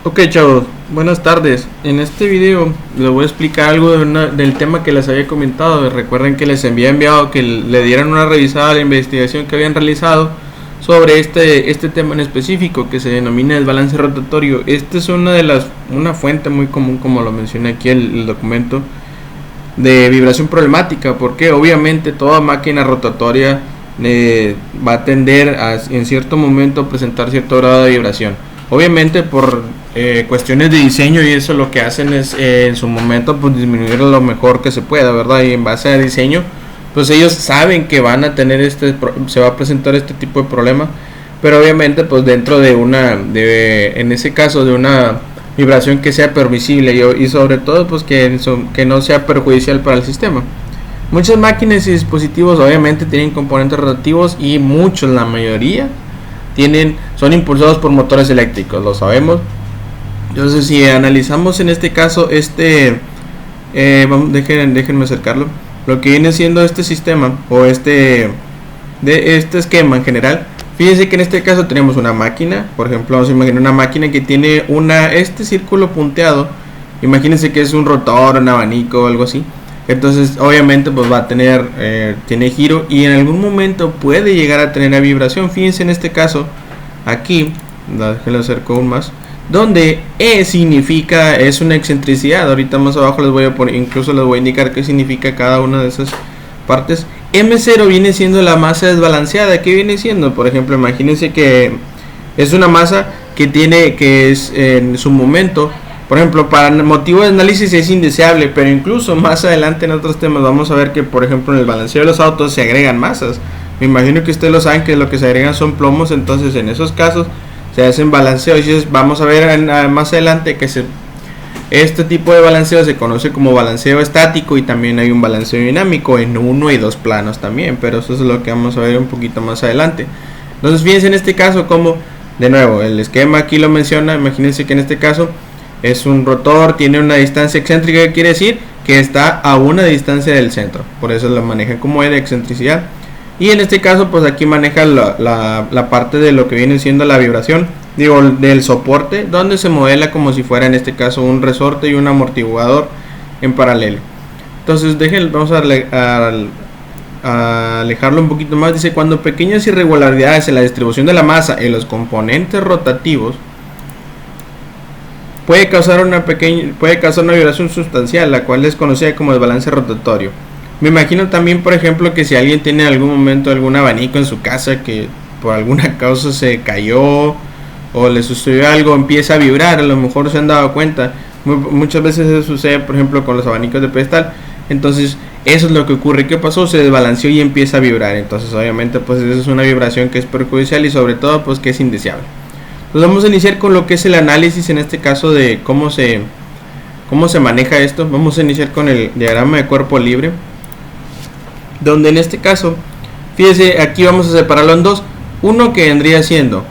Ok, chavos, buenas tardes. En este video les voy a explicar algo del tema que les había comentado. Recuerden que les había enviado que le dieran una revisada a la investigación que habían realizado sobre este tema en específico, que se denomina desbalance rotatorio. Esta es una fuente muy común, como lo mencioné aquí el documento, de vibración problemática, porque obviamente toda máquina rotatoria va a tender en cierto momento a presentar cierto grado de vibración. Obviamente por cuestiones de diseño, y eso lo que hacen es en su momento pues disminuir lo mejor que se pueda, ¿verdad? Y en base a diseño pues ellos saben que van a tener se va a presentar este tipo de problema, pero obviamente pues dentro de en ese caso de una vibración que sea permisible y sobre todo pues que no sea perjudicial para el sistema. Muchas máquinas y dispositivos obviamente tienen componentes rotativos, y muchos, la mayoría son impulsados por motores eléctricos, lo sabemos. Entonces, si analizamos en este caso déjenme acercarlo, lo que viene siendo este sistema o este esquema en general. Fíjense que en este caso tenemos una máquina, por ejemplo, vamos a imaginar una máquina que tiene este círculo punteado. Imagínense que es un rotor, un abanico o algo así. Entonces obviamente pues va a tener tiene giro, y en algún momento puede llegar a tener vibración. Fíjense en este caso aquí, déjenlo acerco aún más, donde significa es una excentricidad. Ahorita más abajo les voy a poner, incluso les voy a indicar qué significa cada una de esas partes. M0 viene siendo la masa desbalanceada. ¿Qué viene siendo? Por ejemplo, imagínense que es una masa que es en su momento, por ejemplo, para motivo de análisis es indeseable, pero incluso más adelante en otros temas vamos a ver que, por ejemplo, en el balanceo de los autos se agregan masas. Me imagino que ustedes lo saben, que lo que se agregan son plomos. Entonces en esos casos se hacen balanceos, y vamos a ver más adelante que este tipo de balanceo se conoce como balanceo estático, y también hay un balanceo dinámico en 1 y 2 planos también, pero eso es lo que vamos a ver un poquito más adelante. Entonces fíjense en este caso como, de nuevo, el esquema aquí lo menciona. Imagínense que en este caso es un rotor, tiene una distancia excéntrica, que quiere decir que está a una distancia del centro, por eso lo maneja como de excentricidad. Y en este caso pues aquí maneja la parte de lo que viene siendo la vibración, del soporte, donde se modela como si fuera en este caso un resorte y un amortiguador en paralelo. Entonces vamos a alejarlo un poquito más. Dice: cuando pequeñas irregularidades en la distribución de la masa en los componentes rotativos puede causar una vibración sustancial, la cual es conocida como desbalance rotatorio. Me imagino también, por ejemplo, que si alguien tiene en algún momento algún abanico en su casa que por alguna causa se cayó o le sucedió algo, empieza a vibrar. A lo mejor se han dado cuenta. Muchas veces eso sucede, por ejemplo, con los abanicos de pedestal. Entonces eso es lo que ocurre. ¿Qué pasó? Se desbalanceó y empieza a vibrar. Entonces obviamente pues eso es una vibración que es perjudicial, y sobre todo pues que es indeseable. Entonces vamos a iniciar con lo que es el análisis, en este caso, de cómo se maneja esto. Vamos a iniciar con el diagrama de cuerpo libre, donde en este caso, fíjese, aquí vamos a separarlo en dos. Uno que vendría siendo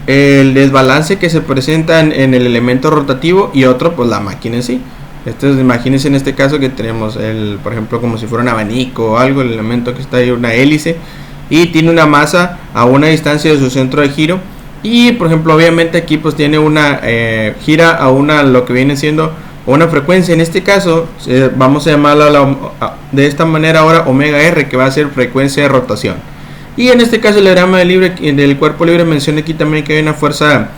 el desbalance que se presenta en el elemento rotativo, y otro pues la máquina en sí. Imagínense en este caso que tenemos por ejemplo, como si fuera un abanico o algo, el elemento que está ahí, una hélice, y tiene una masa a una distancia de su centro de giro. Y por ejemplo, obviamente aquí pues tiene gira a lo que viene siendo una frecuencia. En este caso vamos a llamarla de esta manera ahora omega r, que va a ser frecuencia de rotación. Y en este caso el diagrama del cuerpo libre menciona aquí también que hay una fuerza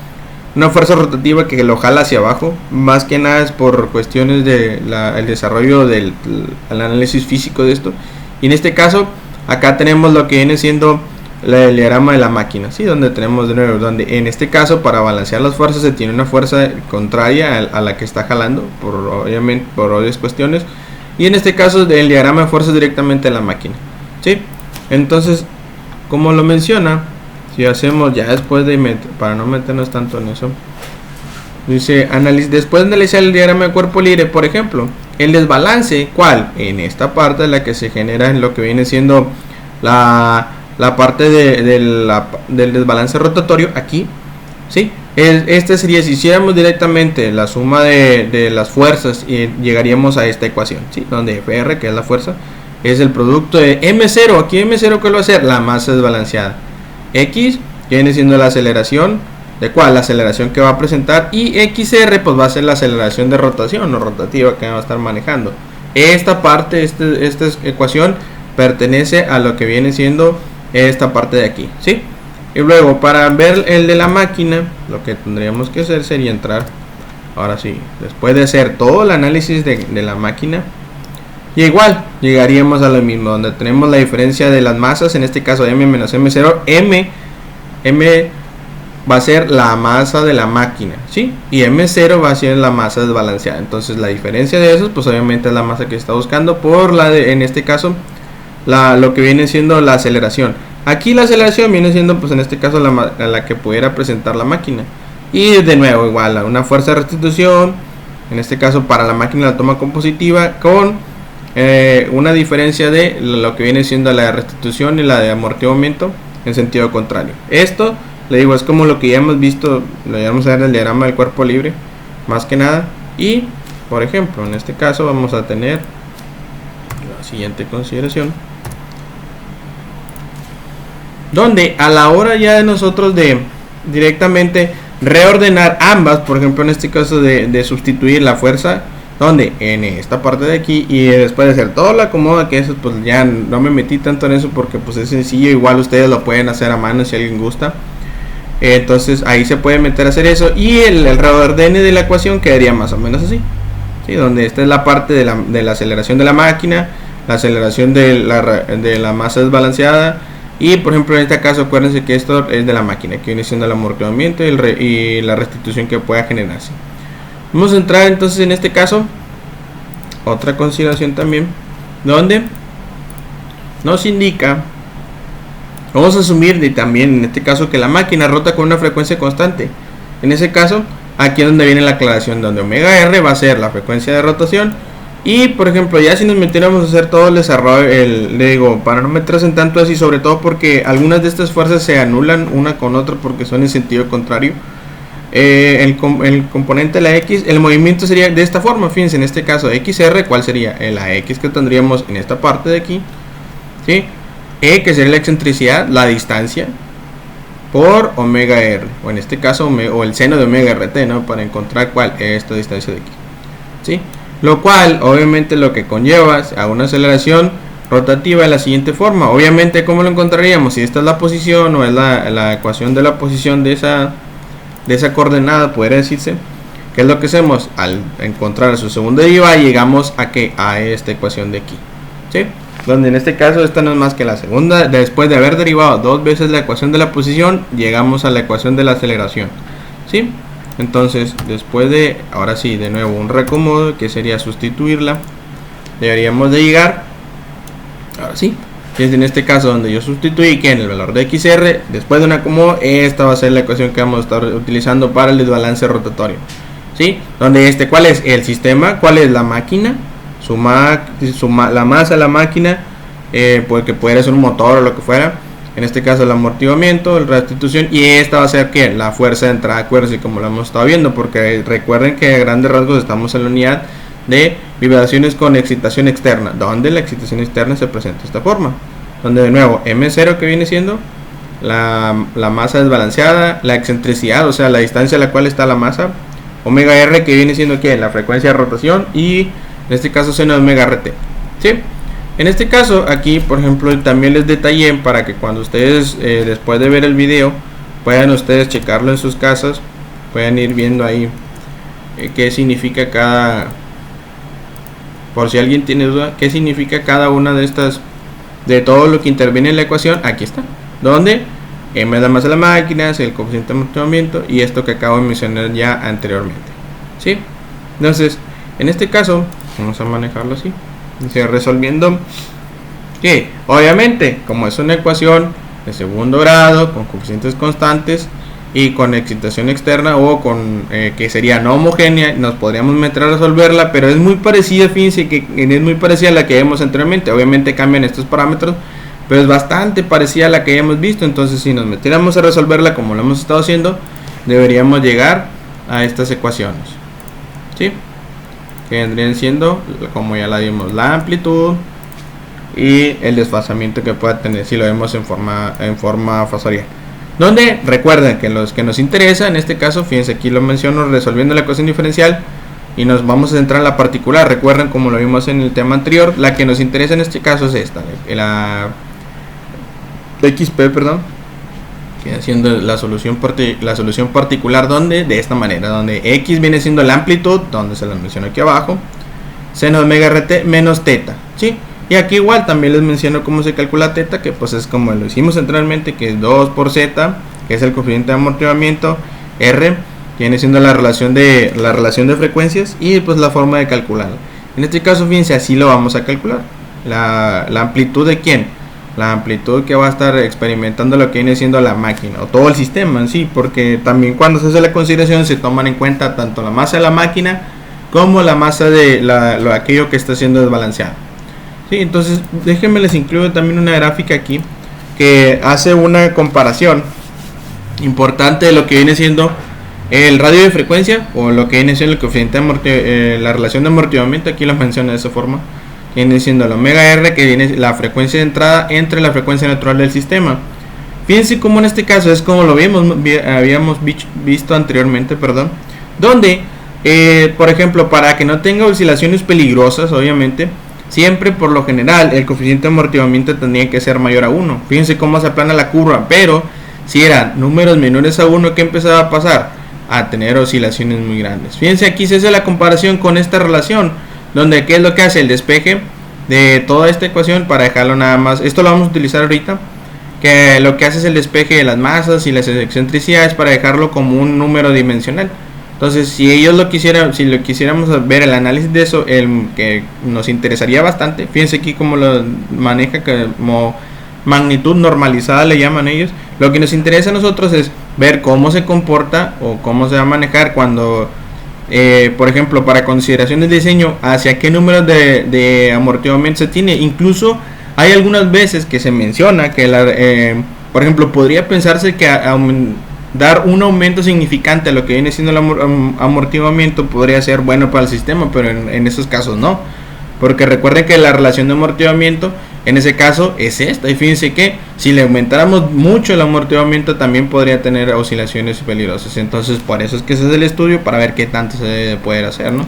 rotativa que lo jala hacia abajo. Más que nada es por cuestiones del desarrollo del análisis físico de esto. Y en este caso acá tenemos lo que viene siendo el diagrama de la máquina, ¿sí? Donde tenemos de nuevo, donde en este caso para balancear las fuerzas se tiene una fuerza contraria a la que está jalando, obviamente por obvias cuestiones. Y en este caso el diagrama de fuerzas directamente en la máquina, ¿sí? Entonces, como lo menciona, si hacemos ya después para no meternos tanto en eso, dice: después de analizar el diagrama de cuerpo libre, por ejemplo, el desbalance, ¿cuál? En esta parte de la que se genera en lo que viene siendo la parte del desbalance rotatorio aquí, ¿sí? Este sería, si hiciéramos directamente la suma de las fuerzas, llegaríamos a esta ecuación, ¿sí? Donde Fr, que es la fuerza, es el producto de M0. Aquí M0, ¿qué va a ser? La masa desbalanceada. X viene siendo la aceleración, de cuál la aceleración que va a presentar, y XR pues va a ser la aceleración de rotación o rotativa que va a estar manejando. Esta parte, esta ecuación pertenece a lo que viene siendo esta parte de aquí, ¿sí? Y luego para ver el de la máquina, lo que tendríamos que hacer sería entrar, ahora sí, después de hacer todo el análisis de la máquina, y igual llegaríamos a lo mismo, donde tenemos la diferencia de las masas, en este caso M menos M0, M va a ser la masa de la máquina, ¿sí? Y M0 va a ser la masa desbalanceada. Entonces la diferencia de esos, pues obviamente es la masa que está buscando por la de, en este caso, lo que viene siendo la aceleración. Aquí la aceleración viene siendo, pues en este caso, la que pudiera presentar la máquina. Y de nuevo, igual, una fuerza de restitución, en este caso para la máquina la toma compositiva, con una diferencia de lo que viene siendo la de restitución y la de amortiguamiento en sentido contrario. Esto, le digo, es como lo que ya hemos visto, lo vamos a ver en el diagrama del cuerpo libre, más que nada. Y, por ejemplo, en este caso vamos a tener la siguiente consideración, donde a la hora ya de nosotros de directamente reordenar ambas, por ejemplo en este caso de sustituir la fuerza, donde en esta parte de aquí, y después de hacer todo lo acomodo, que eso pues ya no me metí tanto en eso porque pues es sencillo, igual ustedes lo pueden hacer a mano si alguien gusta. Entonces ahí se puede meter a hacer eso, y el reordene de la ecuación quedaría más o menos así, ¿sí? Donde esta es la parte de la aceleración de la máquina, la aceleración de la masa desbalanceada, y por ejemplo en este caso acuérdense que esto es de la máquina, que viene siendo el amortiguamiento y la restitución que pueda generarse. Vamos a entrar entonces en este caso, otra consideración también, donde nos indica, vamos a asumir también en este caso que la máquina rota con una frecuencia constante. En ese caso, aquí es donde viene la aclaración, donde omega R va a ser la frecuencia de rotación. Y por ejemplo, ya si nos metiéramos a hacer todo el desarrollo, le digo, para no meterse en tanto así, sobre todo porque algunas de estas fuerzas se anulan una con otra porque son en sentido contrario. El componente de la X, el movimiento sería de esta forma, fíjense, en este caso XR, ¿cuál sería? La X que tendríamos en esta parte de aquí, ¿sí? Que sería la excentricidad, la distancia, por omega R, o en este caso, o el seno de omega RT, ¿no? Para encontrar cuál es esta distancia de aquí, ¿sí? Lo cual, obviamente, lo que conlleva a una aceleración rotativa de la siguiente forma. Obviamente, ¿cómo lo encontraríamos? Si esta es la posición, o es la ecuación de la posición de esa coordenada, podría decirse. ¿Qué es lo que hacemos? Al encontrar su segunda derivada, llegamos a esta ecuación de aquí, ¿sí? Donde en este caso esta no es más que la segunda, después de haber derivado dos veces la ecuación de la posición, llegamos a la ecuación de la aceleración, ¿sí? Entonces, después de, ahora sí, de nuevo un reacomodo, que sería sustituirla, deberíamos de llegar, ahora sí, es en este caso donde yo sustituí que en el valor de XR, después de un acomodo, esta va a ser la ecuación que vamos a estar utilizando para el desbalance rotatorio, ¿sí? Donde ¿cuál es el sistema? ¿Cuál es la máquina? La masa de la máquina, porque puede ser un motor o lo que fuera, en este caso el amortiguamiento, la restitución, y esta va a ser que la fuerza de entrada, acuérdense como lo hemos estado viendo, porque recuerden que a grandes rasgos estamos en la unidad de vibraciones con excitación externa, donde la excitación externa se presenta de esta forma, donde de nuevo M0 que viene siendo la masa desbalanceada, la excentricidad, o sea la distancia a la cual está la masa, omega R que viene siendo que la frecuencia de rotación, y en este caso seno de omega RT, ¿sí? En este caso aquí por ejemplo también les detallé para que cuando ustedes después de ver el video puedan ustedes checarlo en sus casas, puedan ir viendo ahí qué significa por si alguien tiene duda, qué significa cada una de estas, de todo lo que interviene en la ecuación. Aquí está, donde M es la masa de la máquina, es el coeficiente de amortiguamiento, y esto que acabo de mencionar ya anteriormente, ¿sí? Entonces en este caso vamos a manejarlo así, resolviendo que obviamente como es una ecuación de segundo grado con coeficientes constantes y con excitación externa, o con que sería no homogénea, nos podríamos meter a resolverla, pero es muy parecida, fíjense que es muy parecida a la que vimos anteriormente. Obviamente cambian estos parámetros, pero es bastante parecida a la que hayamos visto. Entonces si nos metiéramos a resolverla como lo hemos estado haciendo, deberíamos llegar a estas ecuaciones, ¿sí? Que vendrían siendo, como ya la vimos, la amplitud y el desfasamiento que pueda tener si lo vemos en forma fasorial. Donde recuerden que los que nos interesa, en este caso, fíjense, aquí lo menciono resolviendo la ecuación diferencial y nos vamos a centrar en la particular. Recuerden, como lo vimos en el tema anterior, la que nos interesa en este caso es esta, la XP, perdón, que siendo la solución particular, donde de esta manera, donde X viene siendo la amplitud, donde se las menciono aquí abajo, seno de omega RT menos teta, ¿sí? Y aquí igual también les menciono cómo se calcula teta, que pues es como lo hicimos anteriormente, que es 2 por z, que es el coeficiente de amortiguamiento, R viene siendo la relación de frecuencias, y pues la forma de calcularlo. En este caso, fíjense, así lo vamos a calcular. La amplitud de quién, la amplitud que va a estar experimentando lo que viene siendo la máquina, o todo el sistema en sí, porque también cuando se hace la consideración se toman en cuenta tanto la masa de la máquina como la masa de aquello que está siendo desbalanceado. Sí, entonces déjenme les incluyo también una gráfica aquí que hace una comparación importante de lo que viene siendo el radio de frecuencia o lo que viene siendo el coeficiente de la relación de amortiguamiento. Aquí lo menciono de esa forma, viene siendo el omega R, que viene la frecuencia de entrada entre la frecuencia natural del sistema. Fíjense como en este caso es como lo habíamos visto anteriormente, perdón, donde por ejemplo, para que no tenga oscilaciones peligrosas, obviamente siempre por lo general el coeficiente de amortiguamiento tendría que ser mayor a 1. Fíjense cómo se aplana la curva, pero si eran números menores a 1, ¿qué empezaba a pasar? A tener oscilaciones muy grandes. Fíjense, aquí se hace la comparación con esta relación, donde ¿qué es lo que hace el despeje de toda esta ecuación? Para dejarlo nada más, esto lo vamos a utilizar ahorita, que lo que hace es el despeje de las masas y las excentricidades para dejarlo como un número dimensional. Entonces, si ellos lo quisiéramos ver el análisis de eso, el que nos interesaría bastante, fíjense aquí cómo lo maneja como magnitud normalizada, le llaman ellos. Lo que nos interesa a nosotros es ver cómo se comporta o cómo se va a manejar cuando, por ejemplo, para consideraciones de diseño, hacia qué números de amortiguamiento se tiene. Incluso hay algunas veces que se menciona que, por ejemplo, podría pensarse que dar un aumento significante a lo que viene siendo el amortiguamiento podría ser bueno para el sistema, pero en esos casos no, porque recuerden que la relación de amortiguamiento en ese caso es esta, y fíjense que si le aumentáramos mucho el amortiguamiento también podría tener oscilaciones peligrosas. Entonces por eso es que ese es el estudio, para ver qué tanto se debe poder hacer, ¿no?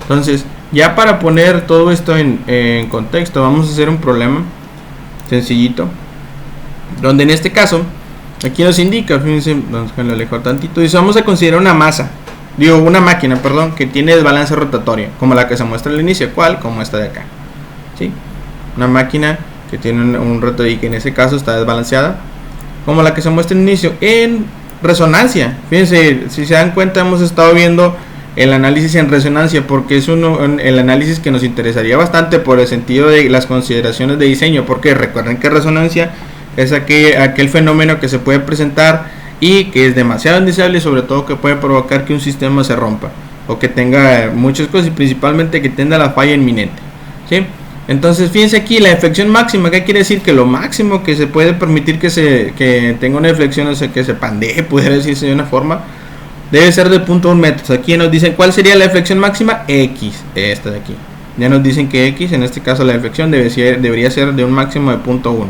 Entonces, ya para poner todo esto en contexto, vamos a hacer un problema sencillito, donde en este caso aquí nos indica, fíjense, vamos a lo alejar tantito, dice, vamos a considerar una máquina, que tiene desbalance rotatorio, como la que se muestra al inicio, ¿cuál? Como esta de acá, ¿sí? Una máquina que tiene un rotor y que en ese caso está desbalanceada, como la que se muestra al inicio, en resonancia. Fíjense, si se dan cuenta, hemos estado viendo el análisis en resonancia, porque es el análisis que nos interesaría bastante por el sentido de las consideraciones de diseño, porque recuerden que resonancia es aquel fenómeno que se puede presentar y que es demasiado indeseable, y sobre todo que puede provocar que un sistema se rompa o que tenga muchas cosas, y principalmente que tenga la falla inminente, ¿sí? Entonces fíjense aquí la deflexión máxima, que quiere decir que lo máximo que se puede permitir que tenga una deflexión, o sea, que se pandee, pudiera decirse de una forma, debe ser de 0.1 metros. Aquí nos dicen cuál sería la deflexión máxima, X, esta de aquí. Ya nos dicen que X, en este caso la deflexión debería ser de un máximo de 0.1.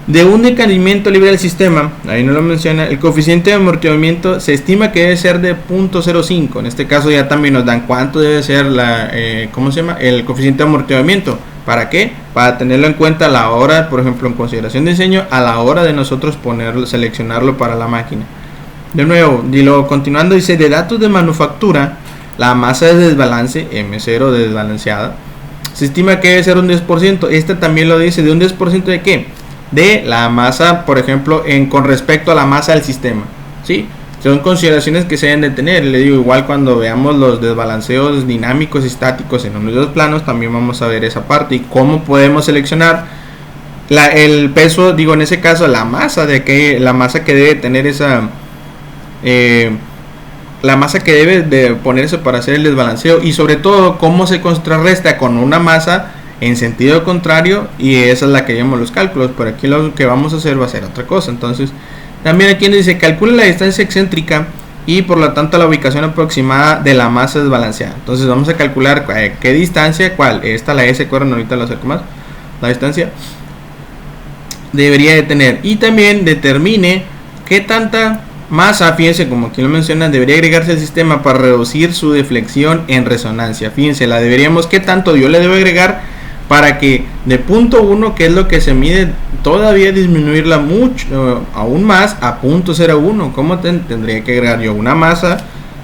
De un decrecimiento libre del sistema, ahí no lo menciona, el coeficiente de amortiguamiento se estima que debe ser de 0.05. En este caso ya también nos dan cuánto debe ser el coeficiente de amortiguamiento. ¿Para qué? Para tenerlo en cuenta a la hora, por ejemplo, en consideración de diseño, a la hora de nosotros seleccionarlo para la máquina. De nuevo, continuando, dice, de datos de manufactura, la masa de desbalance, M0 de desbalanceada, se estima que debe ser un 10%. Este también lo dice, ¿de un 10% de qué? De la masa, por ejemplo, con respecto a la masa del sistema, ¿sí? Son consideraciones que se deben de tener. Le digo, igual cuando veamos los desbalanceos dinámicos y estáticos en unos dos planos, también vamos a ver esa parte y cómo podemos seleccionar el peso, en ese caso la masa que debe tener la masa que debe de ponerse para hacer el desbalanceo, y sobre todo cómo se contrarresta con una masa en sentido contrario, y esa es la que llamamos los cálculos. Pero aquí lo que vamos a hacer va a ser otra cosa. Entonces también aquí nos dice, calcula la distancia excéntrica y por lo tanto la ubicación aproximada de la masa desbalanceada. Entonces vamos a calcular qué distancia, cuál, esta, la S, ahorita lo acerco más, la distancia debería de tener. Y también determine qué tanta masa, fíjense, como aquí lo mencionan, debería agregarse al sistema para reducir su deflexión en resonancia. Fíjense, la deberíamos, qué tanto yo le debo agregar para que de punto 1, que es lo que se mide, todavía disminuirla mucho, aún más a punto 0,1. ¿Cómo tendría que agregar yo una masa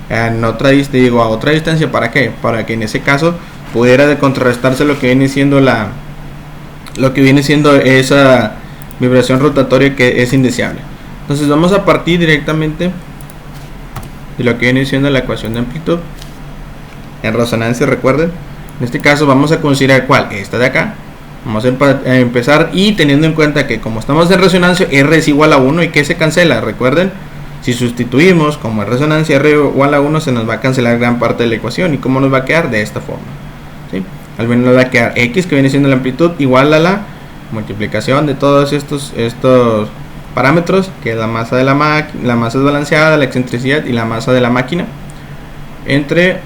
en otra digo, a otra distancia? ¿Para qué? Para que en ese caso pudiera de contrarrestarse lo que viene siendo esa vibración rotatoria que es indeseable. Entonces vamos a partir directamente de lo que viene siendo la ecuación de amplitud en resonancia. Recuerden, en este caso vamos a considerar cuál, esta de acá. Vamos a empezar, y teniendo en cuenta que como estamos en resonancia, R es igual a 1 y que se cancela. Recuerden, si sustituimos como en resonancia R igual a 1, se nos va a cancelar gran parte de la ecuación. ¿Y cómo nos va a quedar? De esta forma, ¿sí? Al menos nos va a quedar X, que viene siendo la amplitud, igual a la multiplicación de todos estos parámetros, que es la masa de la máquina, la masa desbalanceada, la excentricidad y la masa de la máquina, entre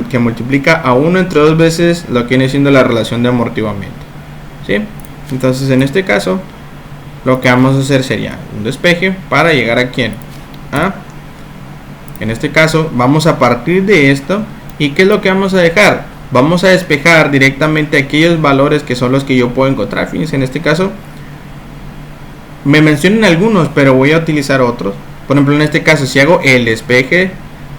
que multiplica a 1 entre 2 veces lo que viene siendo la relación de amortiguamiento, ¿sí? Entonces en este caso lo que vamos a hacer sería un despeje para llegar a quién, en este caso vamos a partir de esto. ¿Y qué es lo que vamos a dejar? Vamos a despejar directamente aquellos valores que son los que yo puedo encontrar. Fíjense, en este caso me mencionan algunos, pero voy a utilizar otros. Por ejemplo, en este caso, si hago el despeje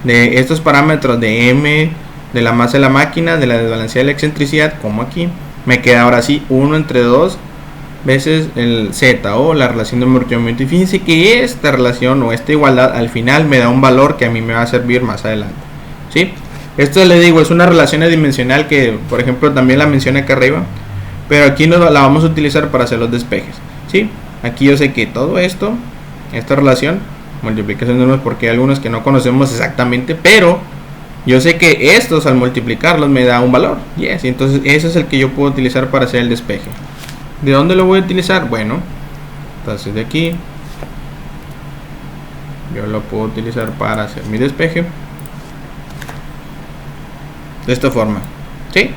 de estos parámetros de M, de la masa de la máquina, de la desbalanceada de la excentricidad, como aquí, me queda ahora sí 1 entre 2 veces el Z, o la relación de amortiguamiento. Y fíjense que esta relación o esta igualdad al final me da un valor que a mí me va a servir más adelante, ¿sí? Esto, le digo, es una relación adimensional que, por ejemplo, también la menciona acá arriba, pero aquí la vamos a utilizar para hacer los despejes, ¿sí? Aquí yo sé que todo esto, esta relación, multiplicación de números, porque hay algunos que no conocemos exactamente, pero yo sé que estos al multiplicarlos me da un valor, yes, y entonces ese es el que yo puedo utilizar para hacer el despeje. ¿De dónde lo voy a utilizar? Bueno, entonces de aquí yo lo puedo utilizar para hacer mi despeje de esta forma, ¿sí?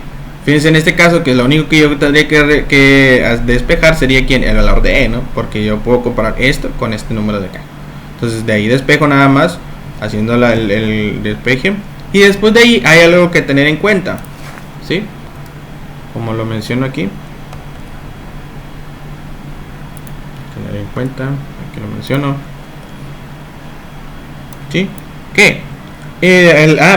Fíjense, en este caso que lo único que yo tendría que despejar sería el valor de E, ¿no? Porque yo puedo comparar esto con este número de acá. Entonces de ahí despejo nada más haciendo el despeje, y después de ahí hay algo que tener en cuenta, ¿sí? Como lo menciono aquí, tener en cuenta, aquí lo menciono, ¿sí? ¿Qué?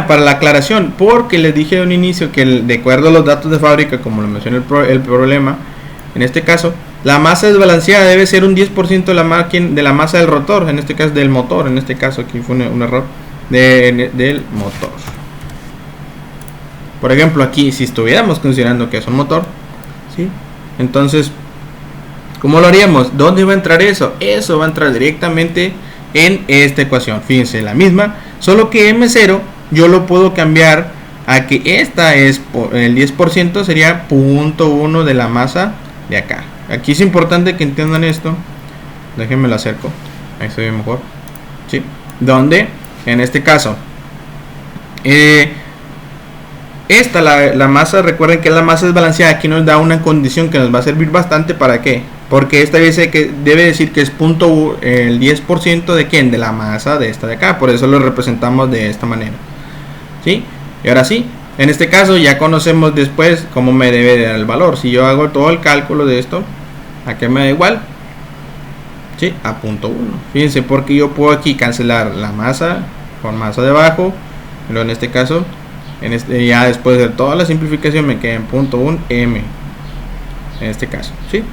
Para la aclaración, porque les dije de un inicio que de acuerdo a los datos de fábrica, como lo mencioné el problema, en este caso la masa desbalanceada debe ser un 10% de la masa del rotor, en este caso del motor. En este caso aquí fue un error del motor. Por ejemplo, aquí si estuviéramos considerando que es un motor, ¿sí? Entonces, ¿cómo lo haríamos? ¿Dónde va a entrar eso? Eso va a entrar directamente en esta ecuación. Fíjense, la misma, solo que M0 yo lo puedo cambiar a que esta es el 10%, sería 0.1 de la masa de acá. Aquí es importante que entiendan esto. Déjenme lo acerco, ahí se ve mejor, ¿sí? Donde en este caso la masa, recuerden que la masa desbalanceada aquí nos da una condición que nos va a servir bastante. ¿Para qué? Porque esta dice que debe decir que es el 10% de quién, de la masa de esta de acá. Por eso lo representamos de esta manera, ¿sí? Y ahora sí, en este caso ya conocemos después cómo me debe de dar el valor. Si yo hago todo el cálculo de esto, ¿a qué me da igual? ¿Sí? A 0.1. Fíjense, porque yo puedo aquí cancelar la masa con masa debajo, pero en este caso, ya después de toda la simplificación me queda en 0.1 M, en este caso, ¿sí?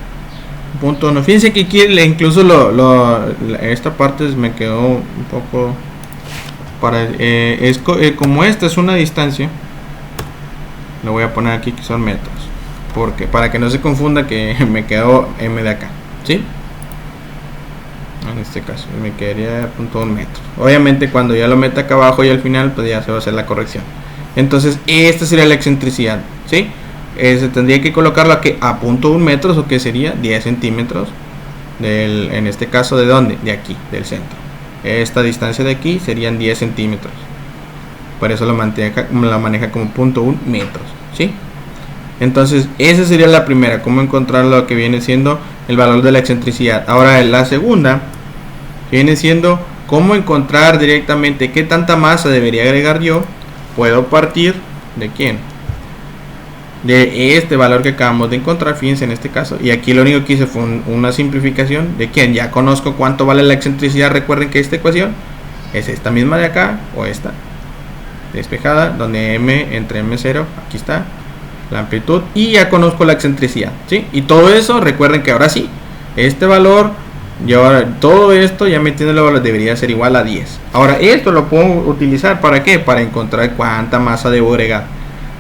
0.1. Fíjense que aquí incluso esta parte me quedó un poco como esta es una distancia, lo voy a poner aquí que son metros, porque para que no se confunda que me quedó M de acá, ¿sí? En este caso me quedaría 0.1 metros. Obviamente cuando ya lo meta acá abajo y al final, pues ya se va a hacer la corrección. Entonces esta sería la excentricidad, ¿sí? Se tendría que colocarlo aquí a 0.1 metros, o que sería 10 centímetros en este caso, ¿de dónde? De aquí, del centro. Esta distancia de aquí serían 10 centímetros. Por eso la maneja como 0.1 metros, ¿sí? Entonces esa sería la primera, cómo encontrar lo que viene siendo el valor de la excentricidad. Ahora la segunda viene siendo cómo encontrar directamente qué tanta masa debería agregar yo. Puedo partir de quién, de este valor que acabamos de encontrar, fíjense en este caso, y aquí lo único que hice fue una simplificación de quién, ya conozco cuánto vale la excentricidad. Recuerden que esta ecuación es esta misma de acá, o esta despejada, donde m entre m0, aquí está la amplitud, y ya conozco la excentricidad, ¿sí? Y todo eso, recuerden que ahora sí, este valor, todo esto ya metiéndolo debería ser igual a 10. Ahora esto lo puedo utilizar ¿para qué? Para encontrar cuánta masa debo agregar.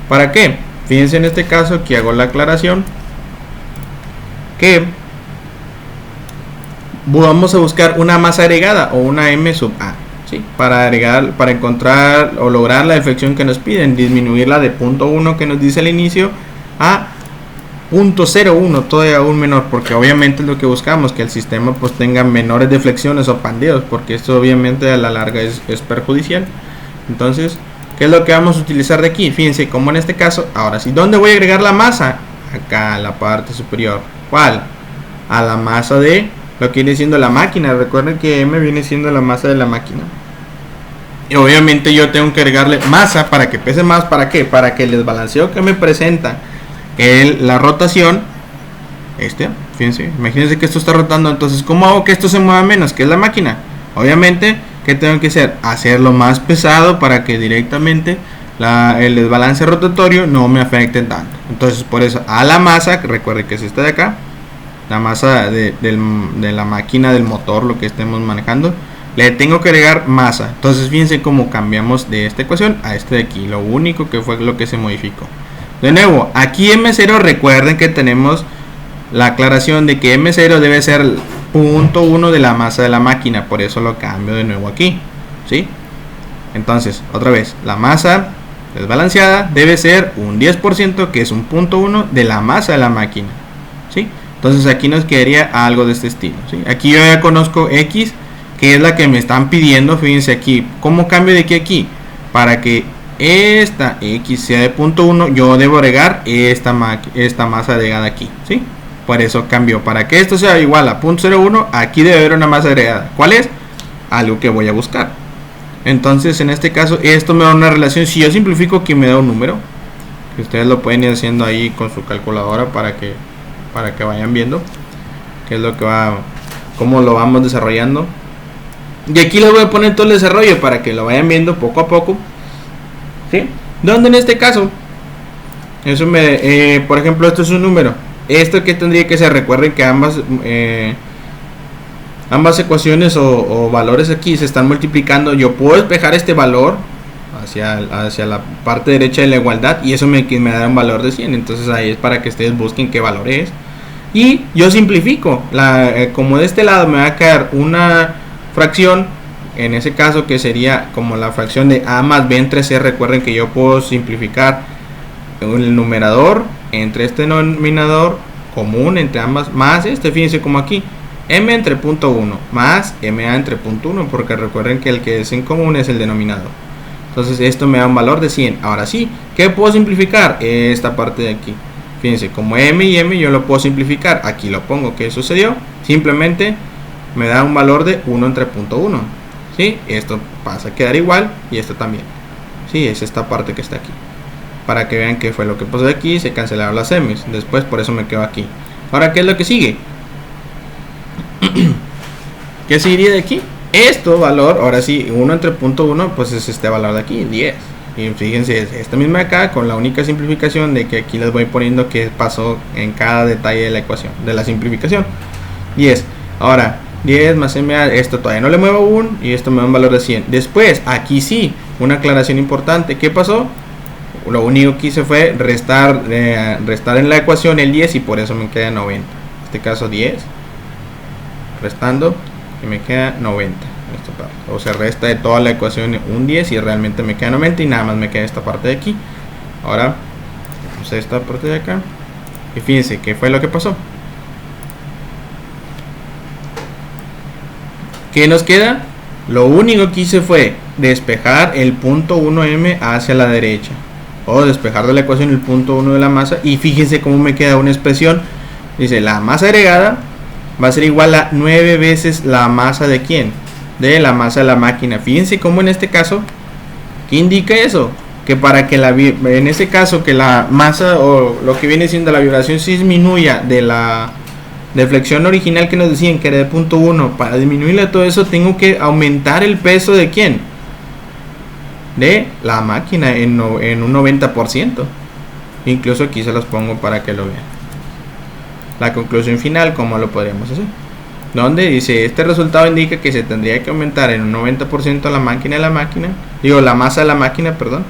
¿Para qué? Fíjense en este caso que hago la aclaración que vamos a buscar una masa agregada o una m sub a, ¿sí? Para agregar, para encontrar o lograr la deflexión que nos piden, disminuirla de 0.1 que nos dice al inicio a 0.01, todavía aún menor, porque obviamente es lo que buscamos, que el sistema pues tenga menores deflexiones o pandeos, porque esto obviamente a la larga es perjudicial. Entonces, ¿qué es lo que vamos a utilizar de aquí? Fíjense, como en este caso, ahora sí, ¿dónde voy a agregar la masa? Acá, en la parte superior. ¿Cuál? A la masa de lo que viene siendo la máquina. Recuerden que m viene siendo la masa de la máquina. Y obviamente yo tengo que agregarle masa para que pese más. ¿Para qué? Para que el desbalanceo que me presenta la rotación, fíjense, imagínense que esto está rotando. Entonces, ¿cómo hago que esto se mueva menos? ¿Qué es la máquina? Obviamente, ¿qué tengo que hacer? Hacerlo más pesado para que directamente el desbalance rotatorio no me afecte tanto. Entonces, por eso a la masa, que recuerden que es esta de acá, la masa de la máquina, del motor, lo que estemos manejando, le tengo que agregar masa. Entonces, fíjense cómo cambiamos de esta ecuación a este de aquí. Lo único que fue lo que se modificó. De nuevo, aquí M0, recuerden que tenemos la aclaración de que M0 debe ser 0.1 de la masa de la máquina, por eso lo cambio de nuevo aquí, ¿sí? Entonces, otra vez, la masa desbalanceada debe ser un 10%, que es un 0.1 de la masa de la máquina, ¿sí? Entonces aquí nos quedaría algo de este estilo, ¿sí? Aquí yo ya conozco X, que es la que me están pidiendo. Fíjense aquí, ¿cómo cambio de aquí a aquí? Para que esta X sea de 0.1, yo debo agregar esta masa agregada aquí, ¿sí? Por eso cambio. Para que esto sea igual a 0.01, aquí debe haber una masa agregada. ¿Cuál es? Algo que voy a buscar. Entonces, en este caso, esto me da una relación. Si yo simplifico, aquí me da un número, que ustedes lo pueden ir haciendo ahí con su calculadora para que vayan viendo qué es lo que cómo lo vamos desarrollando. Y aquí les voy a poner todo el desarrollo para que lo vayan viendo poco a poco, ¿sí? Donde en este caso, eso por ejemplo, esto es un número. Esto que tendría que ser, recuerden que ambas ecuaciones o valores aquí se están multiplicando. Yo puedo despejar este valor hacia la parte derecha de la igualdad, y eso me da un valor de 100. Entonces ahí es para que ustedes busquen qué valor es. Y yo simplifico, como de este lado me va a quedar una fracción, en ese caso que sería como la fracción de a más b entre c. Recuerden que yo puedo simplificar el numerador entre este denominador común entre ambas, más fíjense como aquí, m entre 0.1 más ma entre 0.1, porque recuerden que el que es en común es el denominador. Entonces esto me da un valor de 100. Ahora sí, ¿qué puedo simplificar? Esta parte de aquí. Fíjense, como m y m yo lo puedo simplificar. Aquí lo pongo. ¿Qué sucedió? Simplemente me da un valor de 1 entre 0.1. ¿Sí? Esto pasa a quedar igual, y esto también. Sí, es esta parte que está aquí. Para que vean qué fue lo que pasó de aquí. Se cancelaron las m's. Después por eso me quedo aquí. Ahora, ¿qué es lo que sigue? ¿Qué seguiría de aquí? Esto valor, ahora sí, 1 entre 0.1, pues es este valor de aquí, 10. Y fíjense, es esta misma acá, con la única simplificación de que aquí les voy poniendo qué pasó en cada detalle de la ecuación, de la simplificación. 10. Ahora, 10 más ma, esto todavía no le muevo aún, y esto me da un valor de 100. Después, aquí sí, una aclaración importante. ¿Qué pasó? Lo único que hice fue restar en la ecuación el 10, y por eso me queda 90. En este caso 10, restando, y me queda 90. O se resta de toda la ecuación un 10 y realmente me queda 90, y nada más me queda esta parte de aquí. Ahora vamos a esta parte de acá, y fíjense qué fue lo que pasó. ¿Qué nos queda? Lo único que hice fue despejar el punto 1m hacia la derecha, o despejar de la ecuación el punto 1 de la masa, y fíjense cómo me queda una expresión. Dice la masa agregada va a ser igual a 9 veces la masa de ¿quién? De la masa de la máquina. Fíjense cómo en este caso, ¿qué indica eso? Que para que en este caso que la masa o lo que viene siendo la vibración se disminuya de la deflexión original que nos decían que era de 0.1, para disminuirle todo eso tengo que aumentar el peso de ¿quién? De la máquina en un 90%. Incluso aquí se los pongo para que lo vean. La conclusión final, ¿cómo lo podríamos hacer? Donde dice, este resultado indica que se tendría que aumentar en un 90% la masa de la máquina, perdón,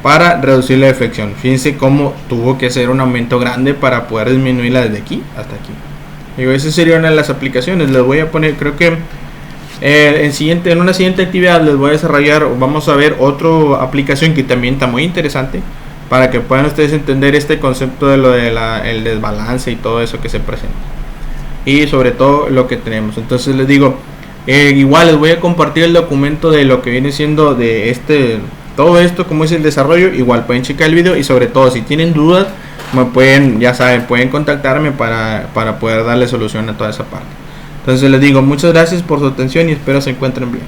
para reducir la deflexión. Fíjense cómo tuvo que hacer un aumento grande para poder disminuirla desde aquí hasta aquí. Digo, esa sería una de las aplicaciones. Les voy a poner, creo que en una siguiente actividad les voy a desarrollar, vamos a ver otra aplicación que también está muy interesante, para que puedan ustedes entender este concepto de lo de el desbalance y todo eso que se presenta, y sobre todo lo que tenemos. Entonces les digo, igual les voy a compartir el documento de lo que viene siendo de todo esto, cómo es el desarrollo. Igual pueden checar el video, y sobre todo si tienen dudas, ya saben, pueden contactarme para poder darle solución a toda esa parte. Entonces les digo, muchas gracias por su atención y espero se encuentren bien.